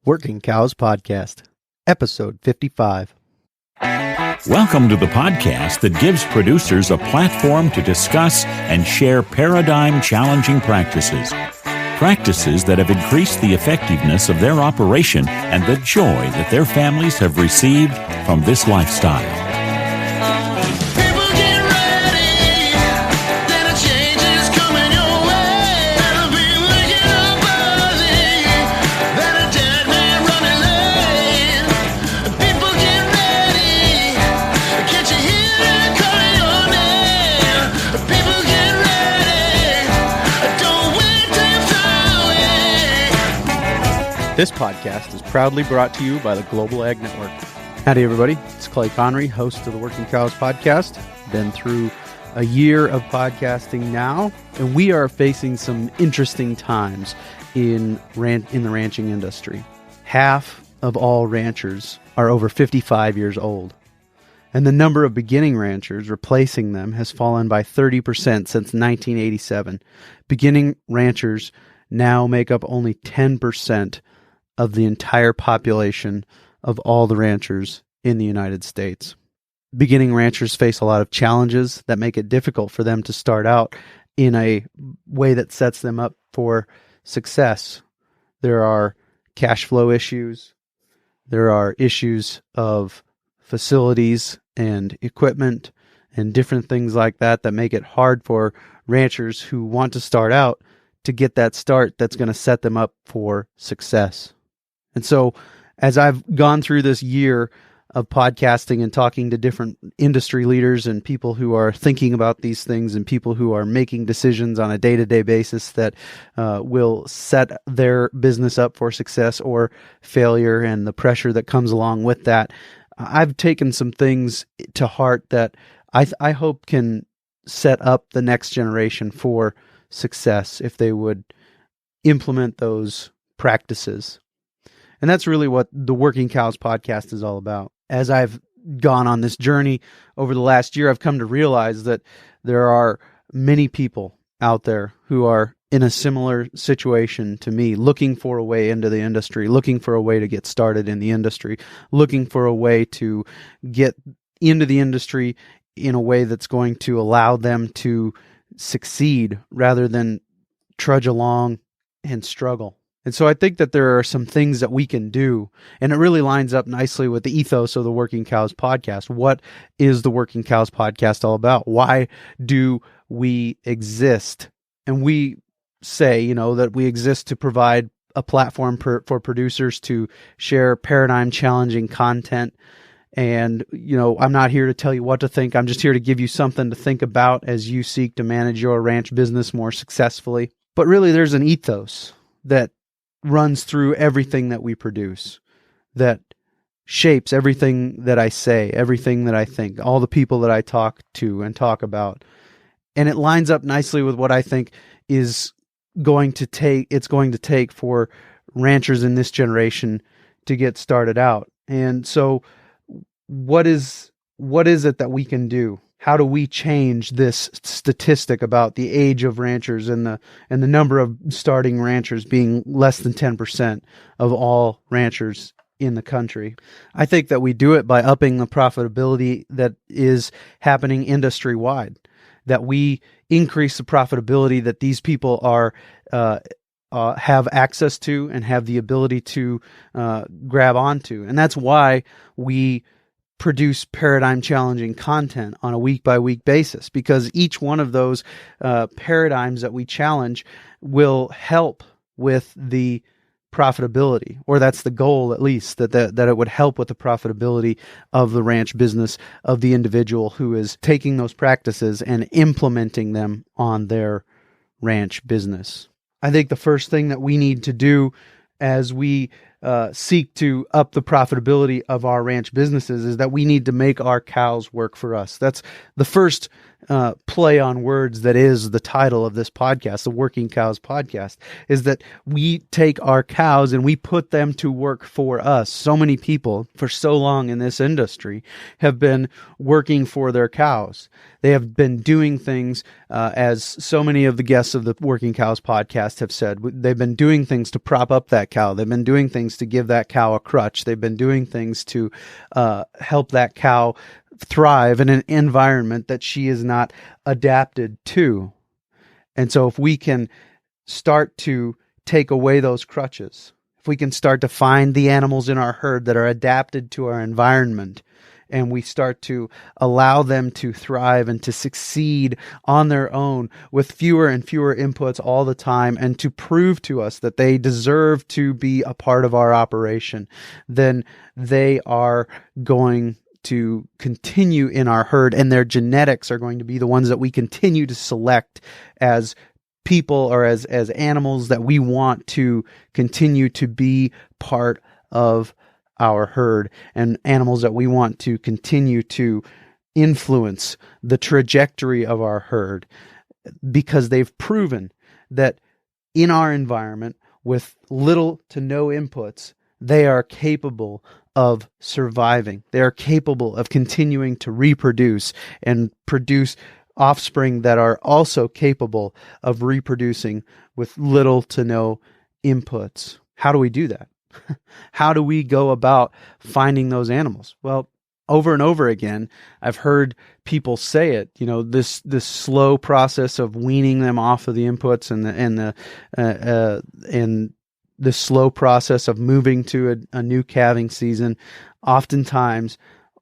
Working Cows Podcast, Episode 55. Welcome to the podcast that gives producers a platform to discuss and share paradigm-challenging practices. Practices that have increased the effectiveness of their operation and the joy that their families have received from this lifestyle. This podcast is proudly brought to you by the Global Ag Network. Howdy, everybody. It's Clay Connery, host of the Working Cows Podcast. Been through a year of podcasting now, and we are facing some interesting times in the ranching industry. Half of all ranchers are over 55 years old, and the number of beginning ranchers replacing them has fallen by 30% since 1987. Beginning ranchers now make up only 10% of the entire population of all the ranchers in the United States. Beginning ranchers face a lot of challenges that make it difficult for them to start out in a way that sets them up for success. There are cash flow issues. There are issues of facilities and equipment and different things like that that make it hard for ranchers who want to start out to get that start that's going to set them up for success. And so as I've gone through this year of podcasting and talking to different industry leaders and people who are thinking about these things and people who are making decisions on a day-to-day basis that will set their business up for success or failure and the pressure that comes along with that, I've taken some things to heart that I hope can set up the next generation for success if they would implement those practices. And that's really what the Working Cows Podcast is all about. As I've gone on this journey over the last year, I've come to realize that there are many people out there who are in a similar situation to me, looking for a way into the industry, looking for a way to get started in the industry, looking for a way to get into the industry in a way that's going to allow them to succeed rather than trudge along and struggle. And so I think that there are some things that we can do, and it really lines up nicely with the ethos of the Working Cows Podcast. What is the Working Cows Podcast all about? Why do we exist? And we say, that we exist to provide a platform for producers to share paradigm-challenging content. And, I'm not here to tell you what to think. I'm just here to give you something to think about as you seek to manage your ranch business more successfully. But really, there's an ethos that runs through everything that we produce, that shapes everything that I say, everything that I think, all the people that I talk to and talk about. And it lines up nicely with what I think is going to take for ranchers in this generation to get started out. And so what is it that we can do? How do we change this statistic about the age of ranchers and the number of starting ranchers being less than 10% of all ranchers in the country? I think that we do it by upping the profitability that is happening industry-wide, that we increase the profitability that these people are have access to and have the ability to grab onto. And that's why we produce paradigm-challenging content on a week-by-week basis, because each one of those paradigms that we challenge will help with the profitability, or that's the goal at least, that it would help with the profitability of the ranch business, of the individual who is taking those practices and implementing them on their ranch business. I think the first thing that we need to do as we seek to up the profitability of our ranch businesses is that we need to make our cows work for us. That's the first play on words that is the title of this podcast, the Working Cows Podcast, is that we take our cows and we put them to work for us. So many people for so long in this industry have been working for their cows. They have been doing things, as so many of the guests of the Working Cows Podcast have said, they've been doing things to prop up that cow. They've been doing things things to give that cow a crutch. They've been doing things to help that cow thrive in an environment that she is not adapted to. And so if we can start to take away those crutches, if we can start to find the animals in our herd that are adapted to our environment, and we start to allow them to thrive and to succeed on their own with fewer and fewer inputs all the time, and to prove to us that they deserve to be a part of our operation, then they are going to continue in our herd, and their genetics are going to be the ones that we continue to select as people or as animals that we want to continue to be part of our herd, and animals that we want to continue to influence the trajectory of our herd, because they've proven that in our environment with little to no inputs, they are capable of surviving. They are capable of continuing to reproduce and produce offspring that are also capable of reproducing with little to no inputs. How do we do that? How do we go about finding those animals? Well, over and over again, I've heard people say it. This slow process of weaning them off of the inputs, and the slow process of moving to a new calving season. Oftentimes,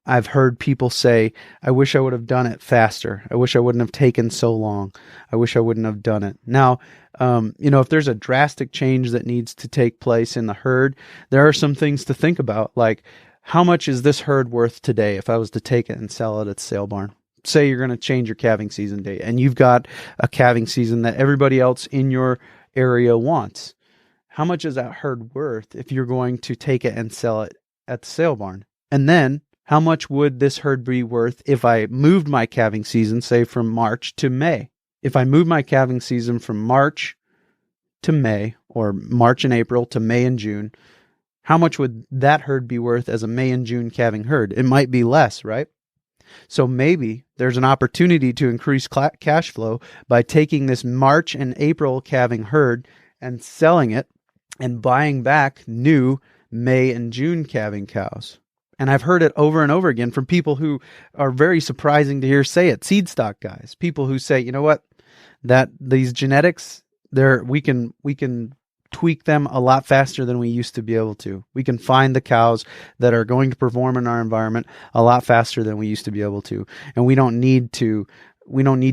I've heard people say, "I wish I would have done it faster. I wish I wouldn't have taken so long. I wish I wouldn't have done it." Now, if there's a drastic change that needs to take place in the herd, there are some things to think about, like how much is this herd worth today if I was to take it and sell it at the sale barn? Say you're going to change your calving season date, and you've got a calving season that everybody else in your area wants. How much is that herd worth if you're going to take it and sell it at the sale barn? And then, how much would this herd be worth if I moved my calving season, say, from March to May? If I moved my calving season from March to May, or March and April to May and June, how much would that herd be worth as a May and June calving herd? It might be less, right? So maybe there's an opportunity to increase cash flow by taking this March and April calving herd and selling it and buying back new May and June calving cows. And I've heard it over and over again from people who are very surprising to hear say it, seed stock guys, people who say, you know what, that these genetics, we can tweak them a lot faster than we used to be able to. We can find the cows that are going to perform in our environment a lot faster than we used to be able to. And we don't need to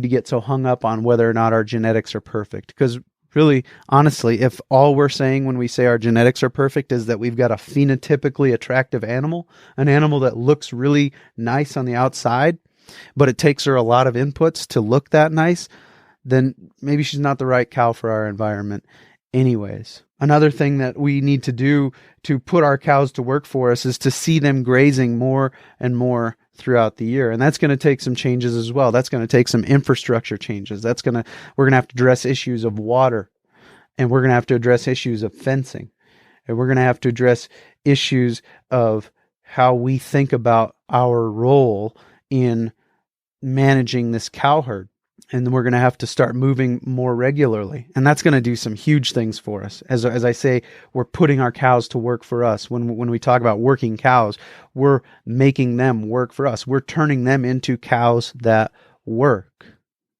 get so hung up on whether or not our genetics are perfect, because really, honestly, if all we're saying when we say our genetics are perfect is that we've got a phenotypically attractive animal, an animal that looks really nice on the outside, but it takes her a lot of inputs to look that nice, then maybe she's not the right cow for our environment anyways. Another thing that we need to do to put our cows to work for us is to see them grazing more and more throughout the year. And that's going to take some changes as well. That's going to take some infrastructure changes. We're going to have to address issues of water, and we're going to have to address issues of fencing, and we're going to have to address issues of how we think about our role in managing this cow herd. And we're going to have to start moving more regularly. And that's going to do some huge things for us. As I say, we're putting our cows to work for us. When we talk about working cows, we're making them work for us. We're turning them into cows that work.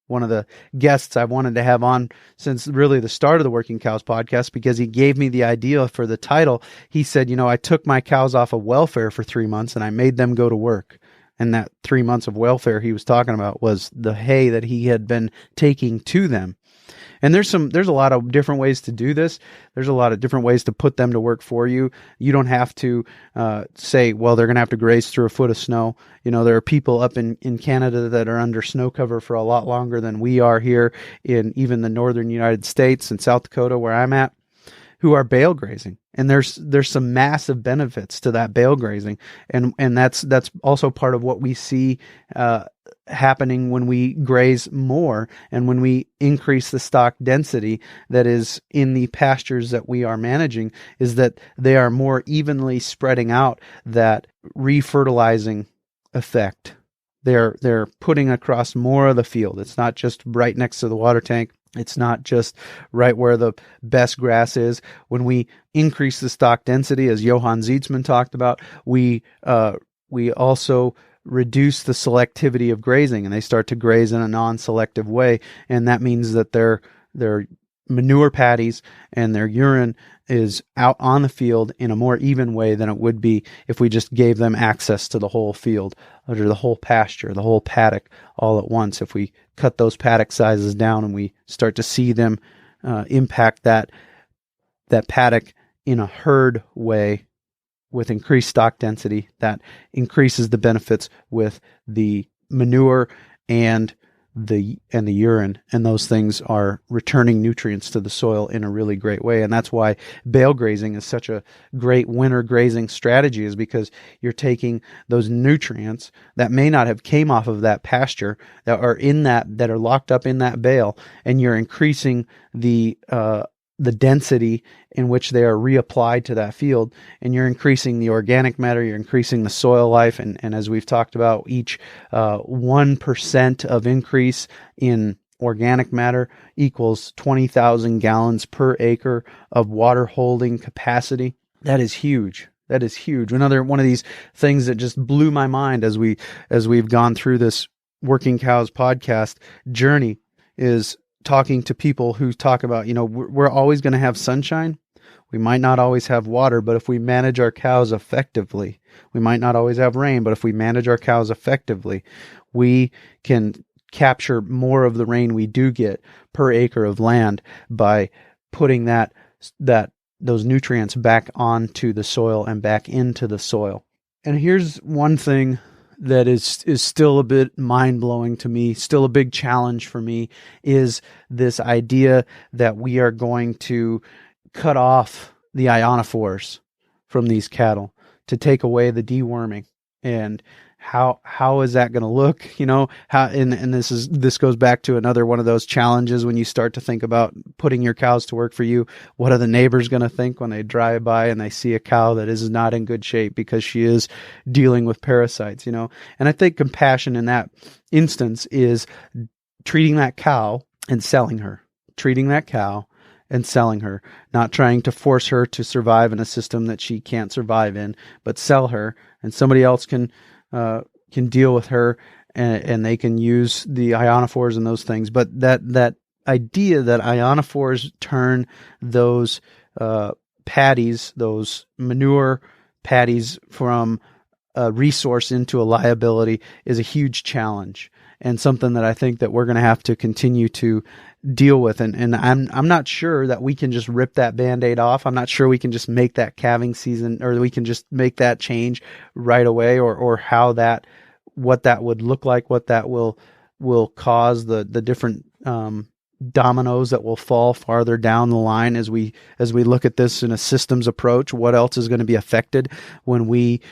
One of the guests I've wanted to have on since really the start of the Working Cows podcast, because he gave me the idea for the title. He said, I took my cows off of welfare for 3 months and I made them go to work. And that 3 months of welfare he was talking about was the hay that he had been taking to them. And there's a lot of different ways to do this. There's a lot of different ways to put them to work for you. You don't have to say, well, they're going to have to graze through a foot of snow. There are people up in Canada that are under snow cover for a lot longer than we are here in even the northern United States and South Dakota, where I'm at, who are bale grazing. And there's some massive benefits to that bale grazing. And that's also part of what we see happening when we graze more and when we increase the stock density that is in the pastures that we are managing, is that they are more evenly spreading out that refertilizing effect. They're putting across more of the field. It's not just right next to the water tank. It's not just right where the best grass is. When we increase the stock density, as Johann Zeitzman talked about, we also reduce the selectivity of grazing, and they start to graze in a non-selective way, and that means that their manure patties and their urine is out on the field in a more even way than it would be if we just gave them access to the whole field or the whole pasture, the whole paddock all at once. If we cut those paddock sizes down and we start to see them impact that paddock in a herd way with increased stock density, that increases the benefits with the manure and the urine, and those things are returning nutrients to the soil in a really great way. And that's why bale grazing is such a great winter grazing strategy, is because you're taking those nutrients that may not have came off of that pasture that are locked up in that bale, and you're increasing the density in which they are reapplied to that field, and you're increasing the organic matter, you're increasing the soil life, and as we've talked about, each 1% of increase in organic matter equals 20,000 gallons per acre of water holding capacity. That is huge. That is huge. Another one of these things that just blew my mind as we've gone through this Working Cows podcast journey is talking to people who talk about, we're always going to have sunshine. We might not always have water, but if we manage our cows effectively, we might not always have rain, but if we manage our cows effectively, we can capture more of the rain we do get per acre of land by putting those nutrients back onto the soil and back into the soil. And here's one thing that is still a bit mind-blowing to me, still a big challenge for me, is this idea that we are going to cut off the ionophores from these cattle to take away the deworming. And how is that going to look? And this goes back to another one of those challenges when you start to think about putting your cows to work for you. What are the neighbors going to think when they drive by and they see a cow that is not in good shape because she is dealing with parasites, And I think compassion in that instance is treating that cow and selling her, not trying to force her to survive in a system that she can't survive in, but sell her, and somebody else can deal with her, and they can use the ionophores and those things. But that idea that ionophores turn those patties, those manure patties, from a resource into a liability is a huge challenge, and something that I think that we're going to have to continue to deal with. And I'm not sure that we can just rip that Band-Aid off. I'm not sure we can just make that calving season, or we can just make that change right away, or what that would look like, what that will cause, the different dominoes that will fall farther down the line as we look at this in a systems approach. What else is going to be affected when we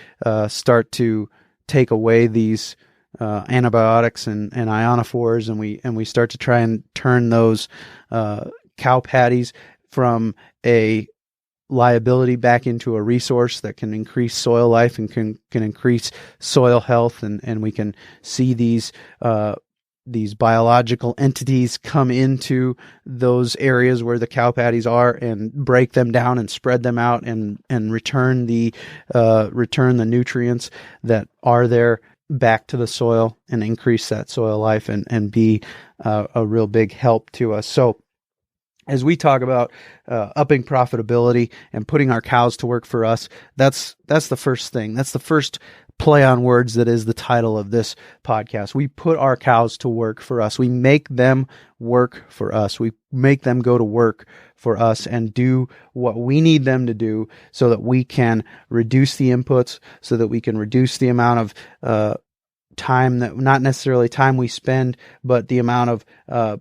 start to take away these antibiotics and ionophores, and we start to try and turn those cow patties from a liability back into a resource that can increase soil life and can increase soil health, and we can see these biological entities come into those areas where the cow patties are and break them down and spread them out and return the nutrients that are there back to the soil and increase that soil life and be a real big help to us. So as we talk about upping profitability and putting our cows to work for us, that's the first thing. That's the first play on words that is the title of this podcast. We put our cows to work for us. We make them work for us. We make them go to work for us and do what we need them to do so that we can reduce the inputs, so that we can reduce the amount of time, that not necessarily time we spend, but the amount of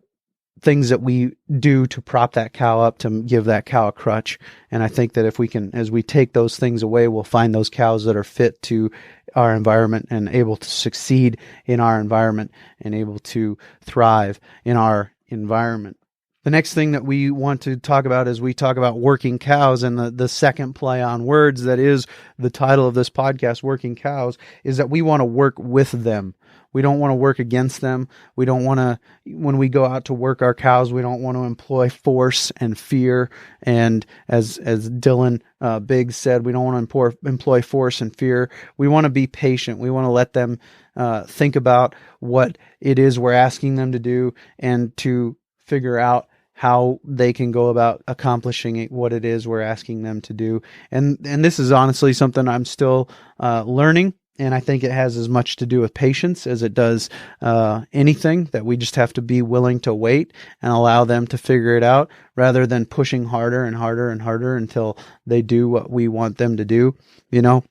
things that we do to prop that cow up, to give that cow a crutch. And I think that if we can, as we take those things away, we'll find those cows that are fit to our environment and able to succeed in our environment and able to thrive in our environment. The next thing that we want to talk about as we talk about working cows, and the second play on words that is the title of this podcast, Working Cows, is that we want to work with them. We don't want to work against them. We don't want to, when we go out to work our cows, we don't want to employ force and fear. And as Dylan Biggs said, we don't want to employ force and fear. We want to be patient. We want to let them think about what it is we're asking them to do, and to figure out how they can go about accomplishing what it is we're asking them to do. And this is honestly something I'm still learning. And I think it has as much to do with patience as it does anything, that we just have to be willing to wait and allow them to figure it out, rather than pushing harder and harder and harder until they do what we want them to do. You know,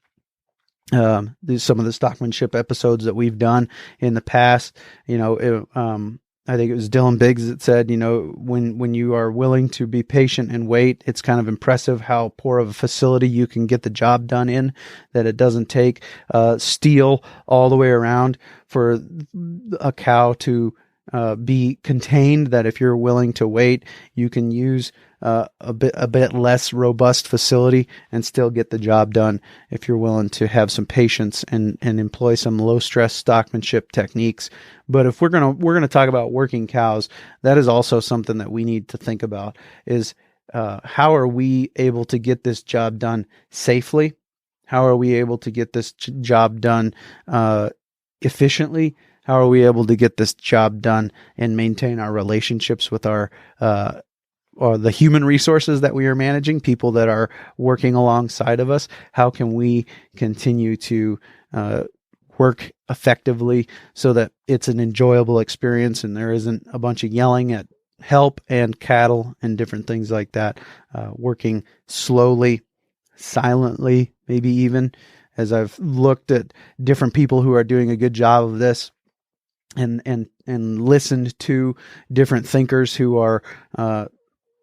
some of the stockmanship episodes that we've done in the past, you know, I think it was Dylan Biggs that said, you know, when you are willing to be patient and wait, it's kind of impressive how poor of a facility you can get the job done in, that it doesn't take steel all the way around for a cow to be contained, that if you're willing to wait, you can use a bit less robust facility and still get the job done if you're willing to have some patience and employ some low stress stockmanship techniques. But if we're gonna talk about working cows, that is also something that we need to think about, is how are we able to get this job done safely? How are we able to get this job done efficiently? How are we able to get this job done and maintain our relationships with our or the human resources that we are managing, people that are working alongside of us? How can we continue to work effectively so that it's an enjoyable experience and there isn't a bunch of yelling at help and cattle and different things like that? Working slowly, silently, maybe even, as I've looked at different people who are doing a good job of this, and listened to different thinkers who are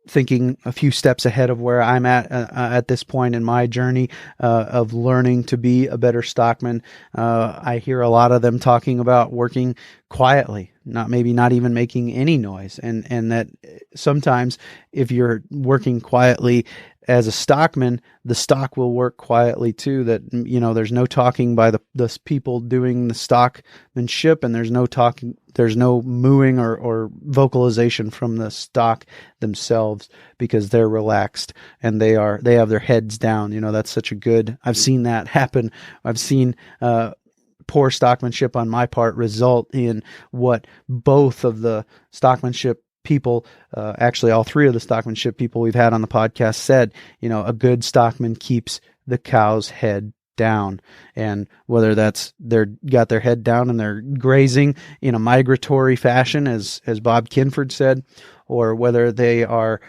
thinking a few steps ahead of where I'm at this point in my journey of learning to be a better stockman. I hear a lot of them talking about working quietly, not even making any noise, and that sometimes if you're working quietly as a stockman, the stock will work quietly too. That, you know, there's no talking by the people doing the stockmanship, and there's no talking, there's no mooing or vocalization from the stock themselves, because they're relaxed and they have their heads down. You know, that's such a good, I've seen that happen. I've seen poor stockmanship on my part result in what both of the stockmanship people, actually all three of the stockmanship people we've had on the podcast said, you know, a good stockman keeps the cow's head down. And whether that's they're got their head down and they're grazing in a migratory fashion, as Bob Kinford said, or whether they are,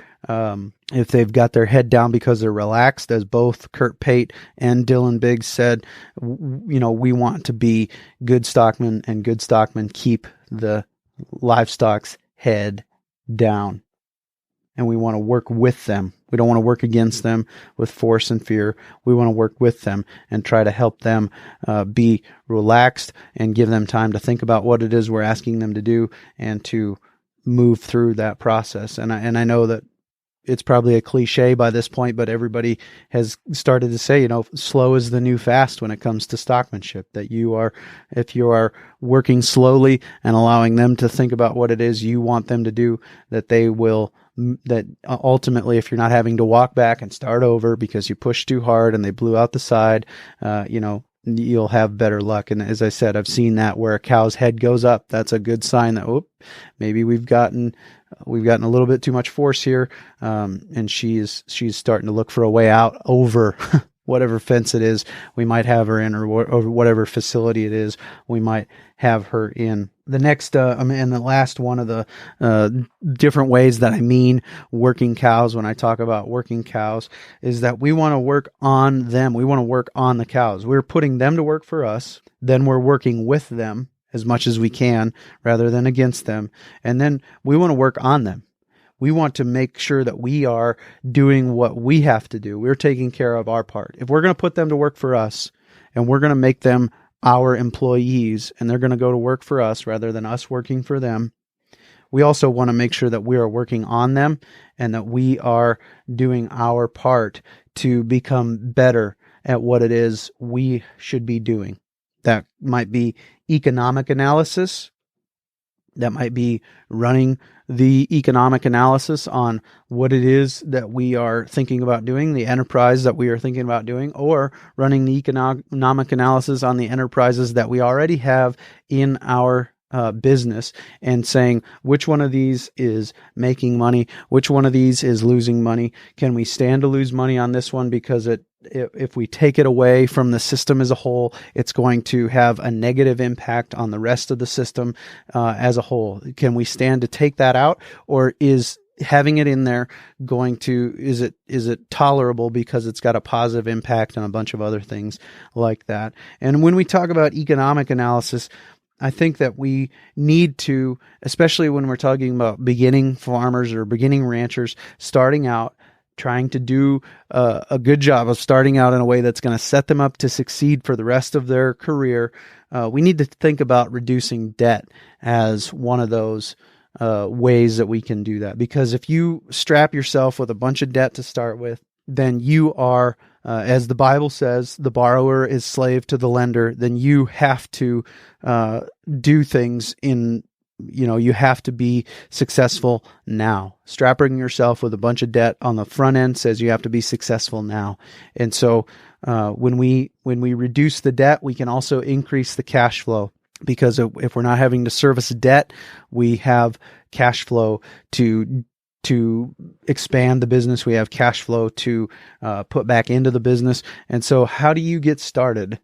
if they've got their head down because they're relaxed, as both Kurt Pate and Dylan Biggs said, you know, we want to be good stockmen, and good stockmen keep the livestock's head down. And we want to work with them. We don't want to work against them with force and fear. We want to work with them and try to help them be relaxed and give them time to think about what it is we're asking them to do, and to move through that process. And I know that it's probably a cliche by this point, but everybody has started to say, you know, slow is the new fast when it comes to stockmanship. That if you are working slowly and allowing them to think about what it is you want them to do, that they will, that ultimately, if you're not having to walk back and start over because you pushed too hard and they blew out the side, you know, you'll have better luck. And as I said, I've seen that where a cow's head goes up. That's a good sign that, maybe we've gotten a little bit too much force here. And she's starting to look for a way out over whatever fence it is we might have her in, or whatever facility it is we might have her in. The next, and the last one of the different ways that I mean working cows when I talk about working cows is that we want to work on them. We want to work on the cows. We're putting them to work for us. Then we're working with them as much as we can rather than against them. And then we want to work on them. We want to make sure that we are doing what we have to do. We're taking care of our part. If we're going to put them to work for us, and we're going to make them our employees, and they're going to go to work for us rather than us working for them, we also want to make sure that we are working on them and that we are doing our part to become better at what it is we should be doing. That might be economic analysis. That might be running the economic analysis on what it is that we are thinking about doing, the enterprise that we are thinking about doing, or running the economic analysis on the enterprises that we already have in our business, and saying which one of these is making money, which one of these is losing money. Can we stand to lose money on this one? Because if we take it away from the system as a whole, it's going to have a negative impact on the rest of the system as a whole. Can we stand to take that out, or is having it in there is it tolerable because it's got a positive impact on a bunch of other things like that? And when we talk about economic analysis, I think that we need to, especially when we're talking about beginning farmers or beginning ranchers starting out, trying to do a good job of starting out in a way that's going to set them up to succeed for the rest of their career, we need to think about reducing debt as one of those ways that we can do that. Because if you strap yourself with a bunch of debt to start with, then you are, as the Bible says, the borrower is slave to the lender. Then you have to do things you have to be successful now. Strapping yourself with a bunch of debt on the front end says you have to be successful now. And so when we reduce the debt, we can also increase the cash flow, because if we're not having to service debt, we have cash flow to expand the business. We have cash flow to put back into the business. And so how do you get started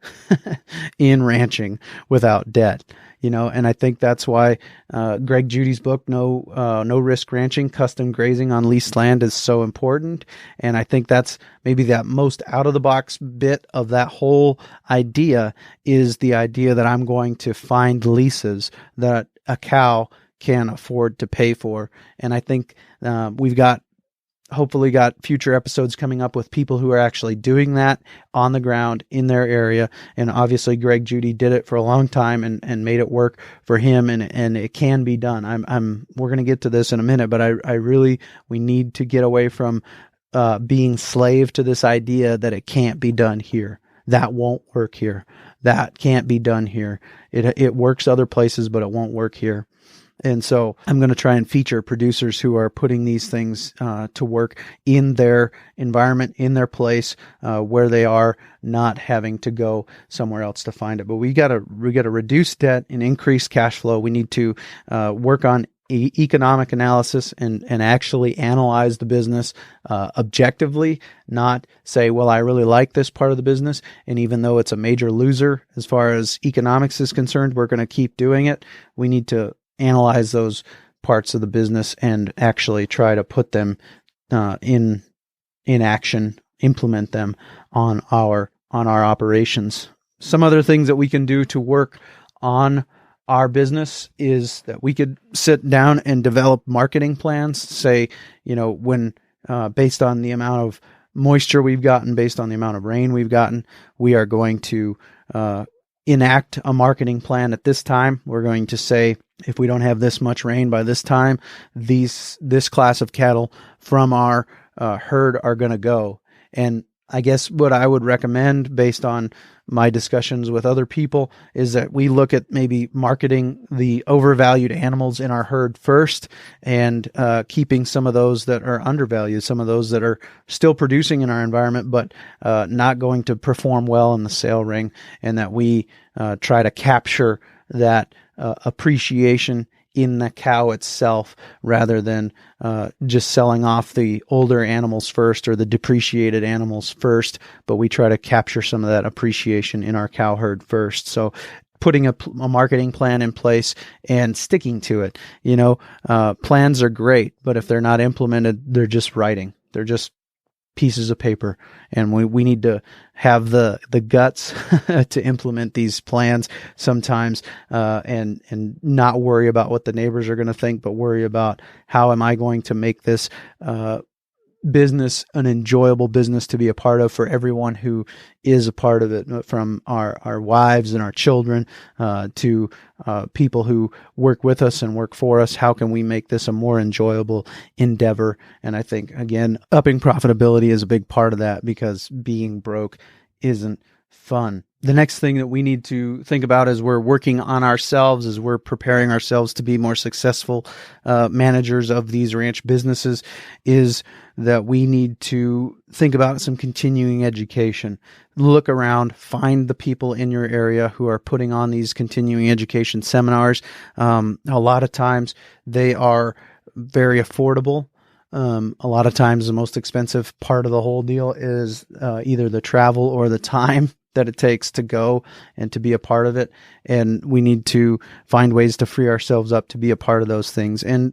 in ranching without debt? And I think that's why Greg Judy's book, No Risk Ranching, Custom Grazing on Leased Land, is so important. And I think that's maybe that most out of the box bit of that whole idea is the idea that I'm going to find leases that a cow can afford to pay for. And I think we've hopefully got future episodes coming up with people who are actually doing that on the ground in their area. And obviously Greg Judy did it for a long time and made it work for him, and it can be done. We're going to get to this in a minute, but we need to get away from being slave to this idea that it can't be done here. That won't work here. That can't be done here. It works other places, but it won't work here. And so I'm going to try and feature producers who are putting these things to work in their environment, in their place, where they are not having to go somewhere else to find it. But we got to reduce debt and increase cash flow. We need to work on economic analysis and actually analyze the business objectively, not say, well, I really like this part of the business, and even though it's a major loser as far as economics is concerned, we're going to keep doing it. We need to analyze those parts of the business and actually try to put them in action, implement them on our operations. Some other things that we can do to work on our business is that we could sit down and develop marketing plans. Say, when based on the amount of moisture we've gotten, based on the amount of rain we've gotten, we are going to enact a marketing plan at this time. We're going to say, if we don't have this much rain by this time, this class of cattle from our herd are going to go. And I guess what I would recommend, based on my discussions with other people, is that we look at maybe marketing the overvalued animals in our herd first, and keeping some of those that are undervalued, some of those that are still producing in our environment, but not going to perform well in the sale ring, and that we try to capture that appreciation in the cow itself, rather than just selling off the older animals first or the depreciated animals first, but we try to capture some of that appreciation in our cow herd first. So putting a marketing plan in place and sticking to it. Plans are great, but if they're not implemented, they're just writing. They're just pieces of paper, and we need to have the guts to implement these plans sometimes, and not worry about what the neighbors are going to think, but worry about how am I going to make this business an enjoyable business to be a part of for everyone who is a part of it, from our wives and our children to people who work with us and work for us. How can we make this a more enjoyable endeavor? And I think, again, upping profitability is a big part of that, because being broke isn't fun. The next thing that we need to think about as we're working on ourselves, as we're preparing ourselves to be more successful managers of these ranch businesses, is that we need to think about some continuing education. Look around, find the people in your area who are putting on these continuing education seminars. A lot of times they are very affordable. A lot of times the most expensive part of the whole deal is either the travel or the time that it takes to go and to be a part of it. And we need to find ways to free ourselves up to be a part of those things. And,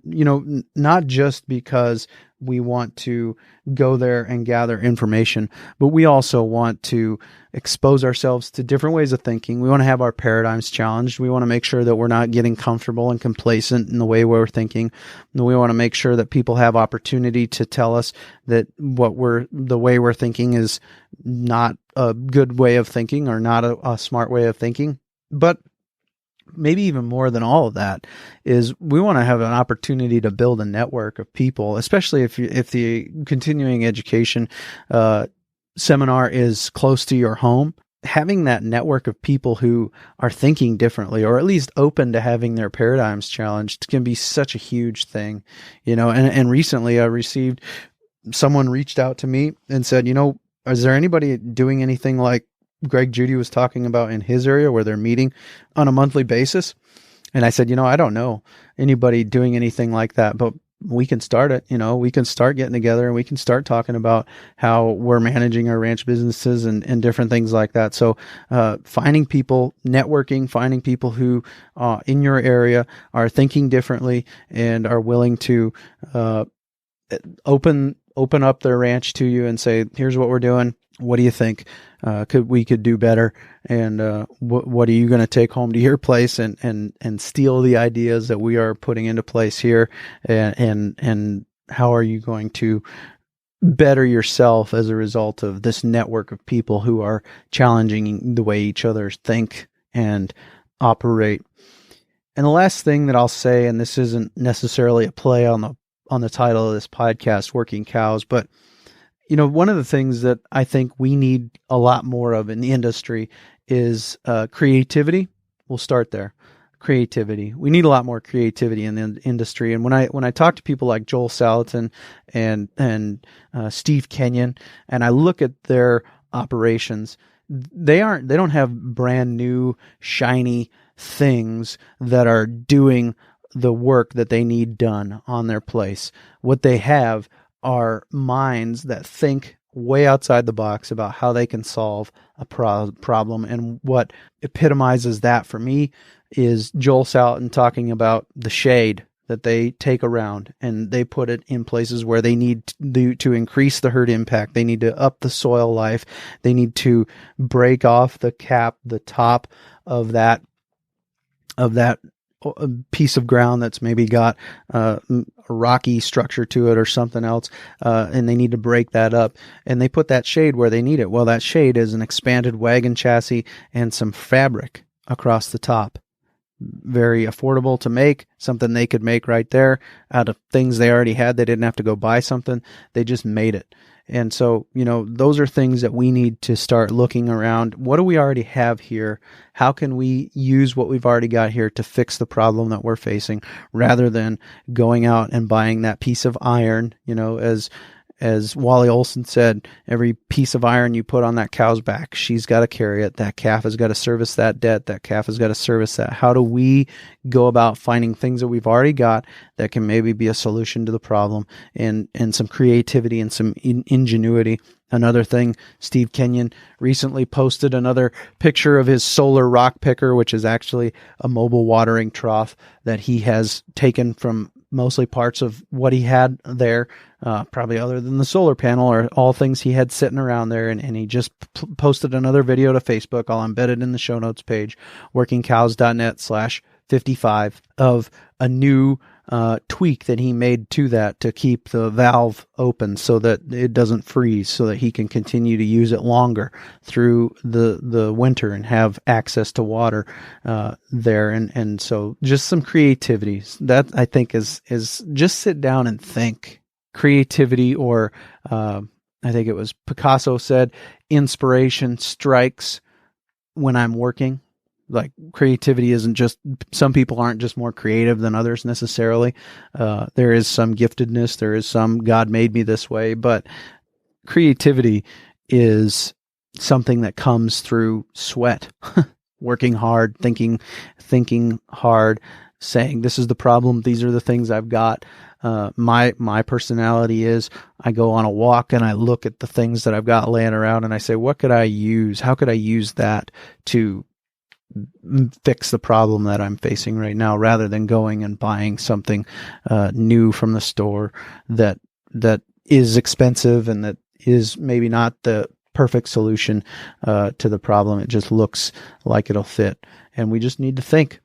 not just because we want to go there and gather information, but we also want to expose ourselves to different ways of thinking. We want to have our paradigms challenged. We want to make sure that we're not getting comfortable and complacent in the way we're thinking. And we want to make sure that people have opportunity to tell us that the way we're thinking is not a good way of thinking, or not a smart way of thinking. But maybe even more than all of that is we want to have an opportunity to build a network of people, especially if the continuing education seminar is close to your home. Having that network of people who are thinking differently, or at least open to having their paradigms challenged, can be such a huge thing, and recently someone reached out to me and said, is there anybody doing anything like Greg Judy was talking about in his area, where they're meeting on a monthly basis? And I said, I don't know anybody doing anything like that, but we can start it. We can start getting together and we can start talking about how we're managing our ranch businesses and different things like that. So finding people, networking, finding people who in your area are thinking differently and are willing to open up their ranch to you and say, here's what we're doing. What do you think? We could do better? And what are you going to take home to your place and steal the ideas that we are putting into place here? And how are you going to better yourself as a result of this network of people who are challenging the way each other think and operate? And the last thing that I'll say, and this isn't necessarily a play on the title of this podcast, Working Cows, but one of the things that I think we need a lot more of in the industry is creativity. We'll start there. Creativity. We need a lot more creativity in the industry. And when I talk to people like Joel Salatin and Steve Kenyon, and I look at their operations, they don't have brand new shiny things that are doing the work that they need done on their place. What they have are minds that think way outside the box about how they can solve a problem. And what epitomizes that for me is Joel Salatin talking about the shade that they take around, and they put it in places where they need to increase the herd impact. They need to up the soil life. They need to break off the top of that a piece of ground that's maybe got a rocky structure to it or something else, and they need to break that up. And they put that shade where they need it. Well, that shade is an expanded wagon chassis and some fabric across the top. Very affordable to make, something they could make right there out of things they already had. They didn't have to go buy something. They just made it. And so, those are things that we need to start looking around. What do we already have here? How can we use what we've already got here to fix the problem that we're facing, rather than going out and buying that piece of iron? As Wally Olson said, every piece of iron you put on that cow's back, she's got to carry it. That calf has got to service that debt. That calf has got to service that. How do we go about finding things that we've already got that can maybe be a solution to the problem, and some creativity and some ingenuity? Another thing, Steve Kenyon recently posted another picture of his solar rock picker, which is actually a mobile watering trough that he has taken from mostly parts of what he had there, probably other than the solar panel, or all things he had sitting around there. And he just posted another video to Facebook. I'll embed it in the show notes page, workingcows.net/55, of a new tweak that he made to that to keep the valve open so that it doesn't freeze, so that he can continue to use it longer through the winter and have access to water there. And so just some creativity that I think is just sit down and think. Creativity, or I think it was Picasso said, inspiration strikes when I'm working. Like, creativity isn't just, some people aren't just more creative than others necessarily. There is some giftedness, there is some God made me this way, but creativity is something that comes through sweat, working hard, thinking hard, saying, this is the problem, these are the things I've got. My personality is, I go on a walk and I look at the things that I've got laying around and I say, what could I use? How could I use that to fix the problem that I'm facing right now, rather than going and buying something new from the store that is expensive and that is maybe not the perfect solution to the problem. It just looks like it'll fit. And we just need to think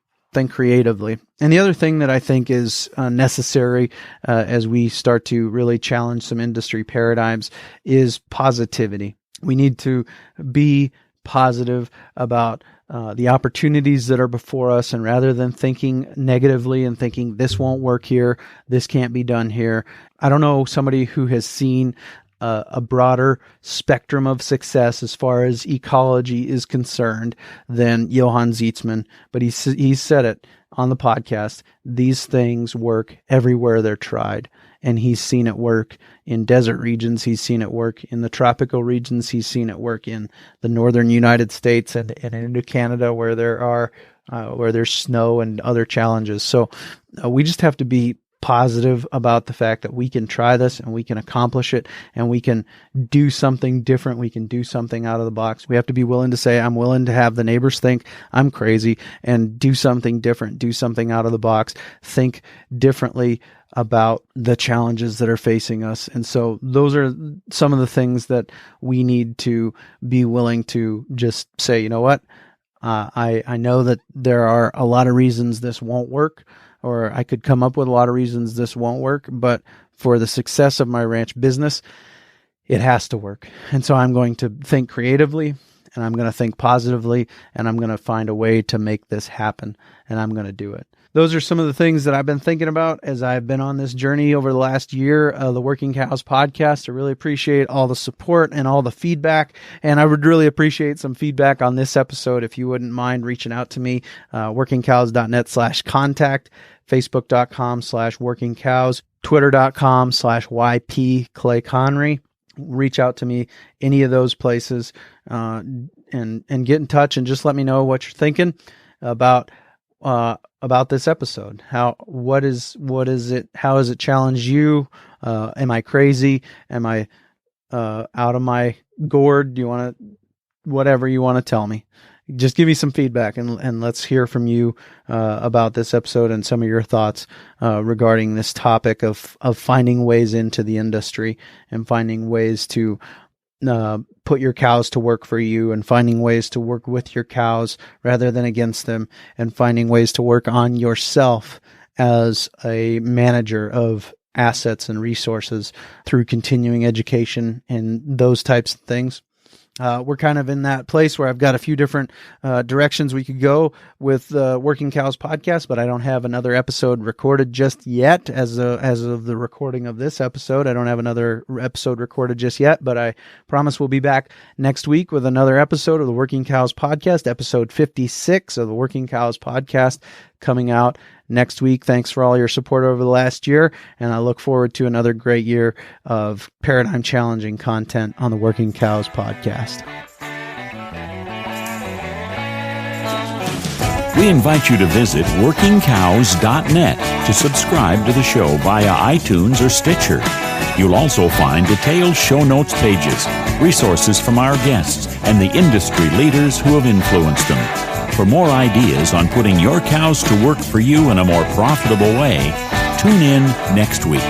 creatively. And the other thing that I think is necessary as we start to really challenge some industry paradigms is positivity. We need to be positive about the opportunities that are before us, and rather than thinking negatively and thinking this won't work here, this can't be done here. I don't know somebody who has seen a broader spectrum of success as far as ecology is concerned than Johann Zeitzman, but he said it on the podcast. These things work everywhere they're tried. And he's seen it work in desert regions. He's seen it work in the tropical regions. He's seen it work in the northern United States and into Canada, where there's snow and other challenges. So we just have to be positive about the fact that we can try this and we can accomplish it and we can do something different. We can do something out of the box. We have to be willing to say, I'm willing to have the neighbors think I'm crazy, and do something different, do something out of the box, think differently about the challenges that are facing us. And so those are some of the things that we need to be willing to just say, you know what? I know that there are a lot of reasons this won't work, or I could come up with a lot of reasons this won't work, but for the success of my ranch business, it has to work. And so I'm going to think creatively, and I'm going to think positively, and I'm going to find a way to make this happen, and I'm going to do it. Those are some of the things that I've been thinking about as I've been on this journey over the last year of the Working Cows podcast. I really appreciate all the support and all the feedback, and I would really appreciate some feedback on this episode if you wouldn't mind reaching out to me, workingcows.net/contact, facebook.com/workingcows, twitter.com/YP Clay Connery. Reach out to me any of those places, and get in touch and just let me know what you're thinking about this episode. What is it? How has it challenged you? Am I crazy? Am I out of my gourd? Do you want to, whatever you want to tell me? Just give me some feedback, and let's hear from you about this episode and some of your thoughts regarding this topic of finding ways into the industry and finding ways to put your cows to work for you, and finding ways to work with your cows rather than against them, and finding ways to work on yourself as a manager of assets and resources through continuing education and those types of things. We're kind of in that place where I've got a few different directions we could go with the Working Cows podcast, but I don't have another episode recorded just yet. As of the recording of this episode, I don't have another episode recorded just yet, but I promise we'll be back next week with another episode of the Working Cows podcast, episode 56 of the Working Cows podcast, coming out next week. Thanks for all your support over the last year, and I look forward to another great year of paradigm challenging content on the Working Cows podcast. We invite you to visit workingcows.net to subscribe to the show via iTunes or Stitcher. You'll also find detailed show notes pages, resources from our guests, and the industry leaders who have influenced them. For more ideas on putting your cows to work for you in a more profitable way, tune in next week.